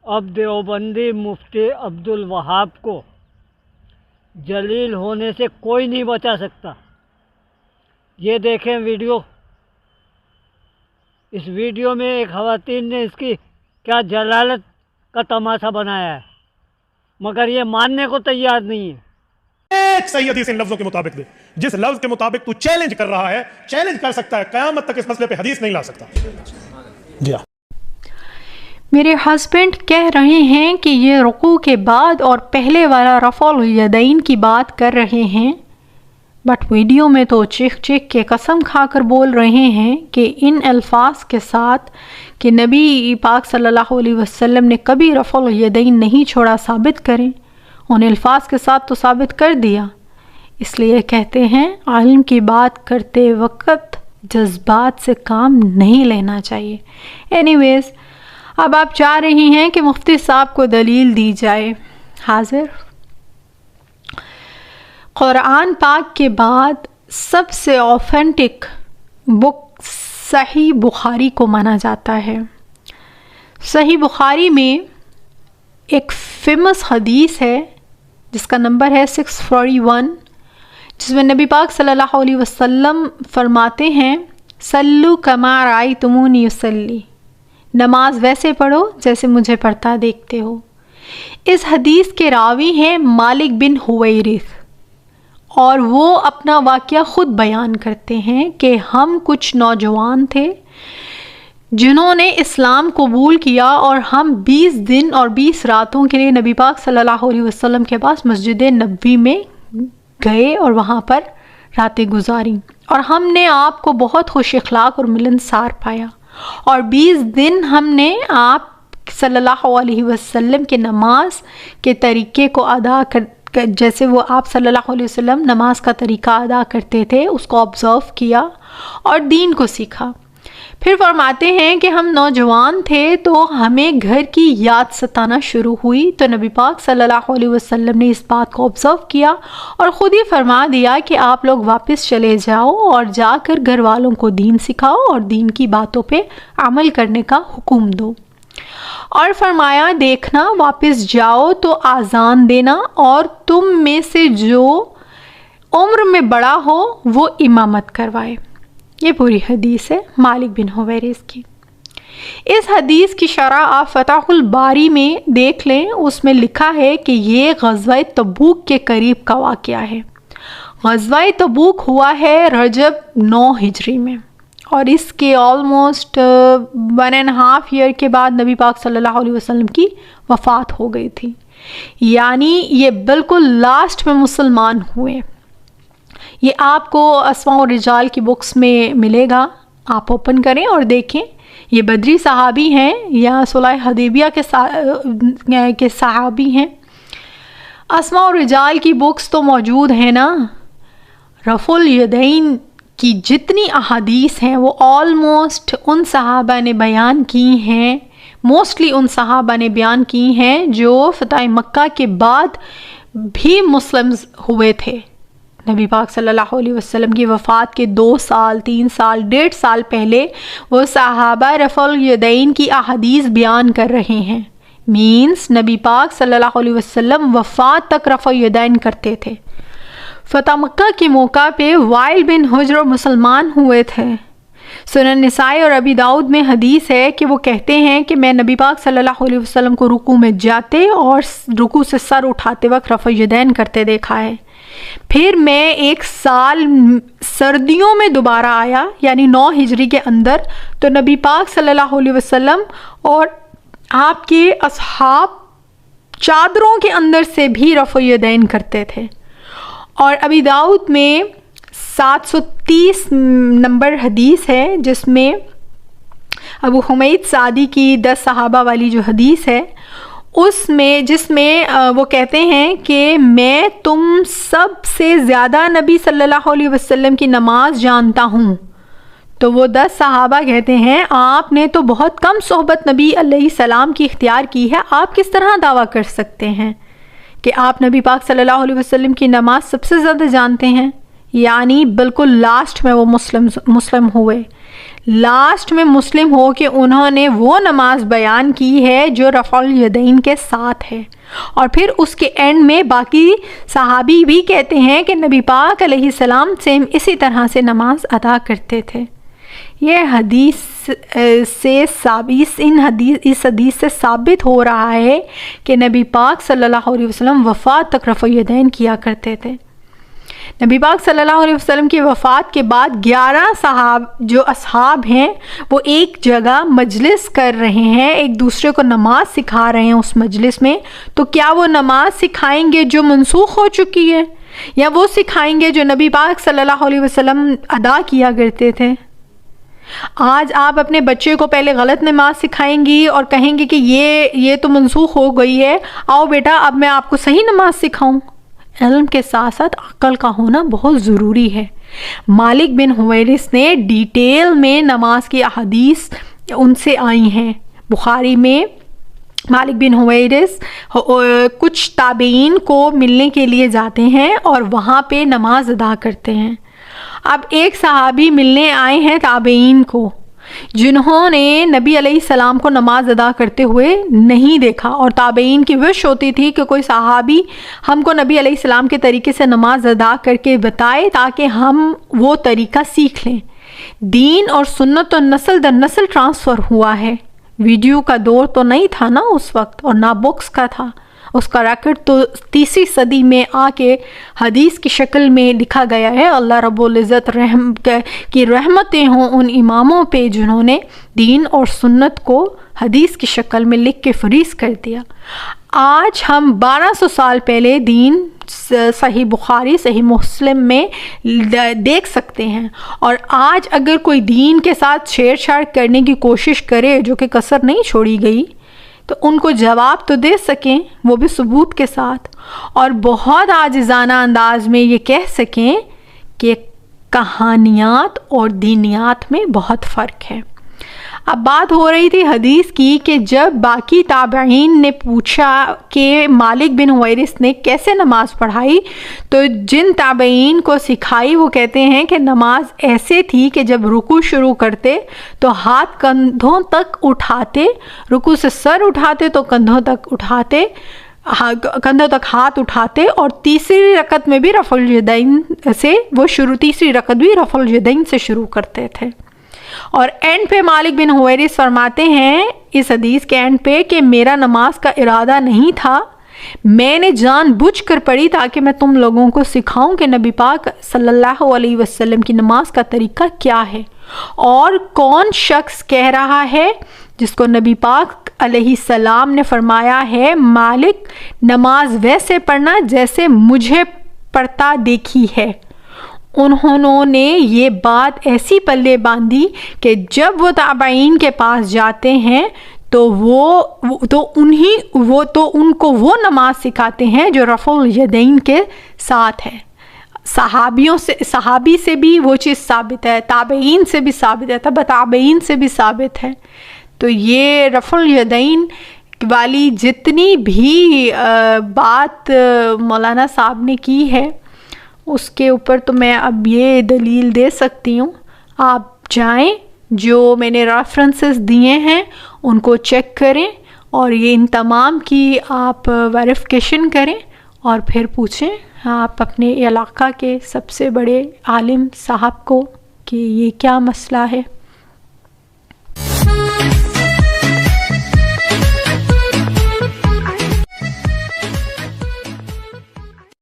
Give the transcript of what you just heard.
اب دیوبندی مفتی عبدالوہاب کو جلیل ہونے سے کوئی نہیں بچا سکتا۔ یہ دیکھیں ویڈیو، اس ویڈیو میں ایک خواتین نے اس کی کیا جلالت کا تماشا بنایا ہے، مگر یہ ماننے کو تیار نہیں ہے۔ ایک صحیح حدیث ان لفظوں کے مطابق دے، جس لفظ کے مطابق تو چیلنج کر رہا ہے، چیلنج کر سکتا ہے، قیامت تک اس مسئلے پہ حدیث نہیں لا سکتا۔ جی ہاں، میرے ہسبینڈ کہہ رہے ہیں کہ یہ رکوع کے بعد اور پہلے والا رفع الیدین کی بات کر رہے ہیں، بٹ ویڈیو میں تو چیخ چیخ کے قسم کھا کر بول رہے ہیں کہ ان الفاظ کے ساتھ کہ نبی پاک صلی اللہ علیہ وسلم نے کبھی رفع الیدین نہیں چھوڑا ثابت کریں۔ ان الفاظ کے ساتھ تو ثابت کر دیا، اس لیے کہتے ہیں علم کی بات کرتے وقت جذبات سے کام نہیں لینا چاہیے۔ اینی ویز، اب آپ چاہ رہی ہیں کہ مفتی صاحب کو دلیل دی جائے۔ حاضر، قرآن پاک کے بعد سب سے اوتھینٹک بک صحیح بخاری کو مانا جاتا ہے۔ صحیح بخاری میں ایک فیمس حدیث ہے جس کا نمبر ہے 641، جس میں نبی پاک صلی اللہ علیہ وسلم فرماتے ہیں صلو کما رأیتمونی اصلی، نماز ویسے پڑھو جیسے مجھے پڑھتا دیکھتے ہو۔ اس حدیث کے راوی ہیں مالک بن حویرث، اور وہ اپنا واقعہ خود بیان کرتے ہیں کہ ہم کچھ نوجوان تھے جنہوں نے اسلام قبول کیا، اور ہم 20 دن اور 20 راتوں کے لیے نبی پاک صلی اللہ علیہ وسلم کے پاس مسجد نبوی میں گئے اور وہاں پر راتیں گزاریں، اور ہم نے آپ کو بہت خوش اخلاق اور ملنسار پایا، اور 20 دن ہم نے آپ صلی اللہ علیہ وسلم کے نماز کے طریقے کو ادا جیسے وہ آپ صلی اللہ علیہ وسلم نماز کا طریقہ ادا کرتے تھے اس کو آبزرو کیا اور دین کو سیکھا۔ پھر فرماتے ہیں کہ ہم نوجوان تھے تو ہمیں گھر کی یاد ستانا شروع ہوئی، تو نبی پاک صلی اللہ علیہ وسلم نے اس بات کو آبزرو کیا اور خود ہی فرما دیا کہ آپ لوگ واپس چلے جاؤ اور جا کر گھر والوں کو دین سکھاؤ اور دین کی باتوں پہ عمل کرنے کا حکم دو، اور فرمایا دیکھنا واپس جاؤ تو آذان دینا، اور تم میں سے جو عمر میں بڑا ہو وہ امامت کروائے۔ یہ پوری حدیث ہے مالک بن حویرث کی۔ اس حدیث کی شرح آپ فتح الباری میں دیکھ لیں، اس میں لکھا ہے کہ یہ غزوہ تبوک کے قریب کا واقعہ ہے۔ غزوہ تبوک ہوا ہے رجب 9 ہجری میں، اور اس کے آلموسٹ 1.5 ایئر کے بعد نبی پاک صلی اللہ علیہ وسلم کی وفات ہو گئی تھی، یعنی یہ بالکل لاسٹ میں مسلمان ہوئے۔ یہ آپ کو اسماء الرجال کی بکس میں ملے گا، آپ اوپن کریں اور دیکھیں۔ یہ بدری صحابی ہیں یا صلح حدیبیہ کے صحابی ہیں۔ اسماء الرجال کی بکس تو موجود ہیں نا۔ رفع الیدین کی جتنی احادیث ہیں وہ آلموسٹ ان صحابہ نے بیان کی ہیں، موسٹلی ان صحابہ نے بیان کی ہیں جو فتح مکہ کے بعد بھی مسلم ہوئے تھے۔ نبی پاک صلی اللہ علیہ وسلم کی وفات کے 2 سال 3 سال 1.5 سال پہلے وہ صحابہ رفع الیدین کی احادیث بیان کر رہے ہیں، مینس نبی پاک صلی اللہ علیہ وسلم وفات تک رفع الیدین کرتے تھے۔ فتح مکہ کے موقع پہ وائل بن حجر مسلمان ہوئے تھے۔ سنن نسائی اور ابی داؤد میں حدیث ہے کہ وہ کہتے ہیں کہ میں نبی پاک صلی اللہ علیہ وسلم کو رکوع میں جاتے اور رکوع سے سر اٹھاتے وقت رفع الیدین کرتے دیکھا ہے۔ پھر میں 1 سال سردیوں میں دوبارہ آیا، یعنی 9 ہجری کے اندر، تو نبی پاک صلی اللہ علیہ وسلم اور آپ کے اصحاب چادروں کے اندر سے بھی رفع الیدین کرتے تھے۔ اور ابی داؤد میں 730 نمبر حدیث ہے جس میں ابو حمید سعدی کی 10 صحابہ والی جو حدیث ہے، جس میں وہ کہتے ہیں کہ میں تم سب سے زیادہ نبی صلی اللہ علیہ وسلم کی نماز جانتا ہوں، تو وہ 10 صحابہ کہتے ہیں آپ نے تو بہت کم صحبت نبی علیہ السلام کی اختیار کی ہے، آپ کس طرح دعویٰ کر سکتے ہیں کہ آپ نبی پاک صلی اللہ علیہ وسلم کی نماز سب سے زیادہ جانتے ہیں؟ یعنی بالکل لاسٹ میں وہ مسلم ہوئے، لاسٹ میں مسلم ہو کہ انہوں نے وہ نماز بیان کی ہے جو رفع الیدین کے ساتھ ہے، اور پھر اس کے اینڈ میں باقی صحابی بھی کہتے ہیں کہ نبی پاک علیہ السلام سیم اسی طرح سے نماز ادا کرتے تھے۔ یہ حدیث سے ثابت اس حدیث سے ثابت ہو رہا ہے کہ نبی پاک صلی اللہ علیہ وسلم وفات تک رفع الیدین کیا کرتے تھے۔ نبی پاک صلی اللہ علیہ وسلم کی وفات کے بعد 11 اصحاب ہیں وہ ایک جگہ مجلس کر رہے ہیں، ایک دوسرے کو نماز سکھا رہے ہیں اس مجلس میں، تو کیا وہ نماز سکھائیں گے جو منسوخ ہو چکی ہے، یا وہ سکھائیں گے جو نبی پاک صلی اللہ علیہ وسلم ادا کیا کرتے تھے؟ آج آپ اپنے بچے کو پہلے غلط نماز سکھائیں گی اور کہیں گے کہ یہ تو منسوخ ہو گئی ہے، آؤ بیٹا اب میں آپ کو صحیح نماز سکھاؤں۔ علم کے ساتھ ساتھ عقل کا ہونا بہت ضروری ہے۔ مالک بن حویرث نے ڈیٹیل میں نماز کی احادیث ان سے آئی ہیں۔ بخاری میں مالک بن حویرث کچھ تابعین کو ملنے کے لیے جاتے ہیں اور وہاں پہ نماز ادا کرتے ہیں۔ اب ایک صحابی ملنے آئے ہیں تابعین کو، جنہوں نے نبی علیہ السلام کو نماز ادا کرتے ہوئے نہیں دیکھا، اور تابعین کی وش ہوتی تھی کہ کوئی صحابی ہم کو نبی علیہ السلام کے طریقے سے نماز ادا کر کے بتائے تاکہ ہم وہ طریقہ سیکھ لیں۔ دین اور سنت تو نسل در نسل ٹرانسفر ہوا ہے۔ ویڈیو کا دور تو نہیں تھا نا اس وقت، اور نہ بکس کا تھا۔ اس کا ریکارڈ تو 3 صدی میں آ کے حدیث کی شکل میں لکھا گیا ہے۔ اللہ رب العزت کی رحمتیں ہوں ان اماموں پہ جنہوں نے دین اور سنت کو حدیث کی شکل میں لکھ کے فریز کر دیا۔ آج ہم 1200 سال پہلے دین صحیح بخاری صحیح مسلم میں دیکھ سکتے ہیں، اور آج اگر کوئی دین کے ساتھ چھیڑ چھاڑ کرنے کی کوشش کرے جو کہ کسر نہیں چھوڑی گئی تو ان کو جواب تو دے سکیں، وہ بھی ثبوت کے ساتھ، اور بہت عاجزانہ انداز میں یہ کہہ سکیں کہ کہانیات اور دینیات میں بہت فرق ہے۔ اب بات ہو رہی تھی حدیث کی کہ جب باقی تابعین نے پوچھا کہ مالک بن حویرث نے کیسے نماز پڑھائی، تو جن تابعین کو سکھائی وہ کہتے ہیں کہ نماز ایسے تھی کہ جب رکوع شروع کرتے تو ہاتھ کندھوں تک اٹھاتے، رکوع سے سر اٹھاتے تو کندھوں تک اٹھاتے، کندھوں تک ہاتھ اٹھاتے، اور تیسری رکعت میں بھی رفع الیدین سے تیسری رکعت بھی رفع الیدین سے شروع کرتے تھے۔ اور اینڈ پہ مالک بن حویرث فرماتے ہیں اس حدیث کے اینڈ پہ کہ میرا نماز کا ارادہ نہیں تھا، میں نے جان بوجھ کر پڑھی تاکہ میں تم لوگوں کو سکھاؤں کہ نبی پاک صلی اللہ علیہ وسلم کی نماز کا طریقہ کیا ہے، اور کون شخص کہہ رہا ہے جس کو نبی پاک علیہ السلام نے فرمایا ہے مالک نماز ویسے پڑھنا جیسے مجھے پڑھتا دیکھی ہے۔ انہوں نے یہ بات ایسی پلے باندھی کہ جب وہ تابعین کے پاس جاتے ہیں تو ان کو وہ نماز سکھاتے ہیں جو رفع الیدین کے ساتھ ہے۔ صحابی سے بھی وہ چیز ثابت ہے، تابعین سے بھی ثابت ہے، تبع تابعین سے بھی ثابت ہے۔ تو یہ رفع الیدین والی جتنی بھی بات مولانا صاحب نے کی ہے اس کے اوپر تو میں اب یہ دلیل دے سکتی ہوں، آپ جائیں جو میں نے ریفرنسز دیے ہیں ان کو چیک کریں، اور یہ ان تمام کی آپ ویریفیکیشن کریں، اور پھر پوچھیں آپ اپنے علاقہ کے سب سے بڑے عالم صاحب کو کہ یہ کیا مسئلہ ہے۔